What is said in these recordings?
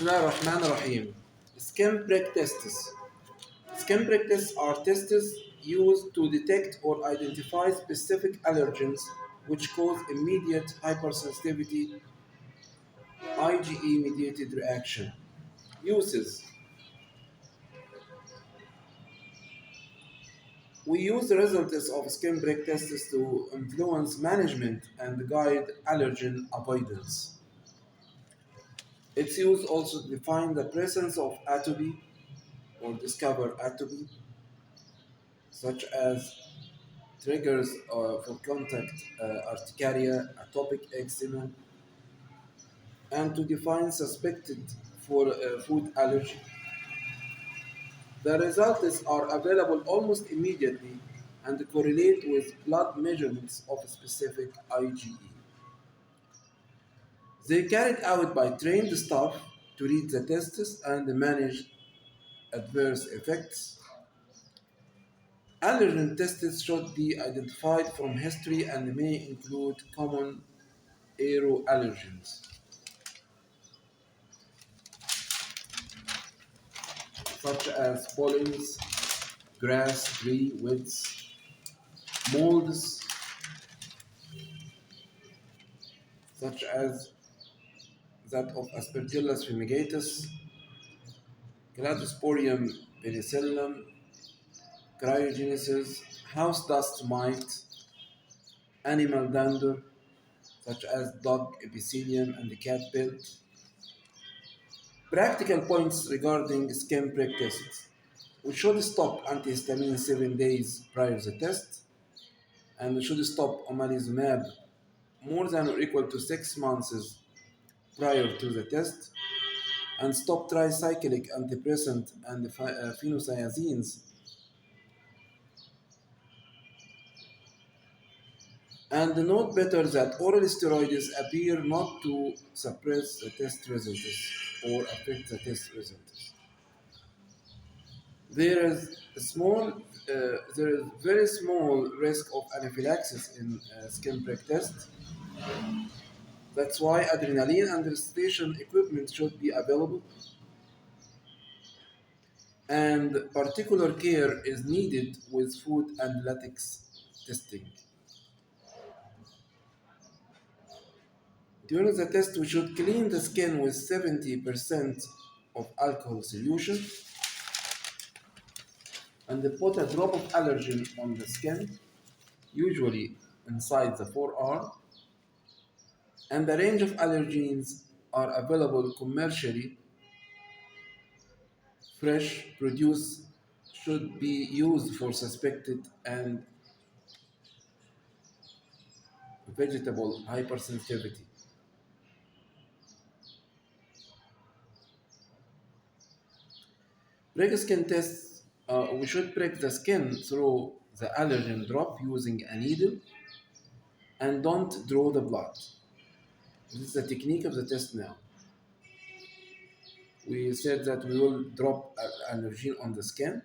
Bismillah ar-Rahman ar-Rahim. Skin prick tests. Skin prick tests are tests used to detect or identify specific allergens which cause immediate hypersensitivity IgE mediated reaction. Uses. We use the results of skin prick tests to influence management and guide allergen avoidance. It's used also to define the presence of atopy or discover atopy, such as triggers for contact urticaria, atopic eczema, and to define suspected for food allergy. The results are available almost immediately and correlate with blood measurements of specific IgE. They carried out by trained staff to read the tests and manage adverse effects. Allergen tests should be identified from history and may include common aeroallergens, such as pollens, grass, tree, weeds, molds, such as that of Aspergillus fumigatus, Cladosporium penicillium, cryogenesis, house dust mite, animal dander, such as dog epithelium and cat pelt. Practical points regarding skin prick tests. We should stop antihistamine 7 days prior to the test, and we should stop omalizumab more than or equal to 6 months prior to the test, and stop tricyclic antidepressant and phenothiazines, and note better that oral steroids appear not to suppress the test results or affect the test results. There is there is very small risk of anaphylaxis in skin prick test. That's why adrenaline and resuscitation equipment should be available, and particular care is needed with food and latex testing. During the test, we should clean the skin with 70% of alcohol solution and put a drop of allergen on the skin, usually inside the forearm. And a range of allergens are available commercially. Fresh produce should be used for suspected and vegetable hypersensitivity. Prick skin tests, we should prick the skin through the allergen drop using a needle and don't draw the blood. This is the technique of the test now. We said that we will drop allergen on the skin,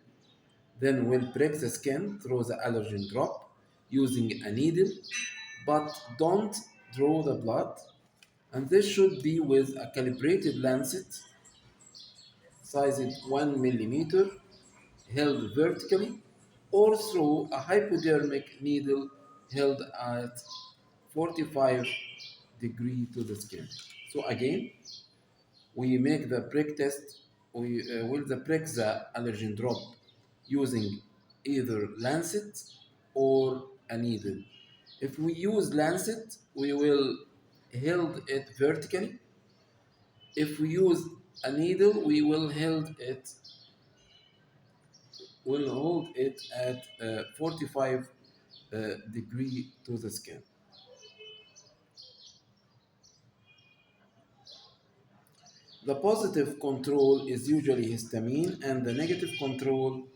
then we'll prick the skin through the allergen drop using a needle, but don't draw the blood. And this should be with a calibrated lancet, sized 1 millimeter, held vertically, or through a hypodermic needle held at 45 degree to the skin. So again, we make the prick test, we will the prick the allergen drop using either lancet or a needle. If we use lancet, we will hold it vertically. If we use a needle, we will hold it at 45 degree to the skin. The positive control is usually histamine, and the negative control,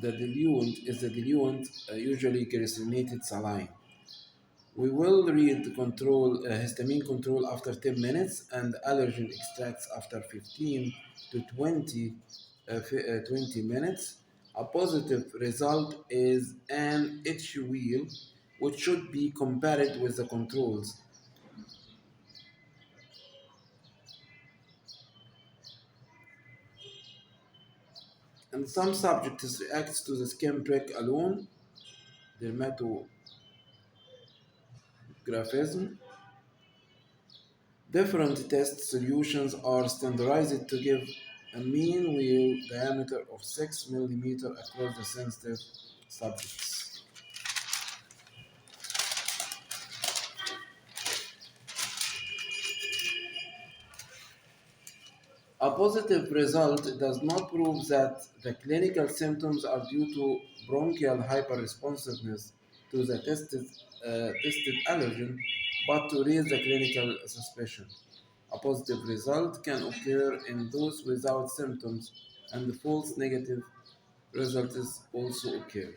the diluent, is the diluent, usually glycinated saline. We will read histamine control after 10 minutes and allergen extracts after 15 to 20 minutes. A positive result is an itch wheel, which should be compared with the controls. And some subjects react to the skin prick alone, dermatographism. Different test solutions are standardized to give a mean wheel diameter of 6 millimeters across the sensitive subjects. A positive result does not prove that the clinical symptoms are due to bronchial hyperresponsiveness to the tested allergen, but to raise the clinical suspicion. A positive result can occur in those without symptoms, and false negative results also occur.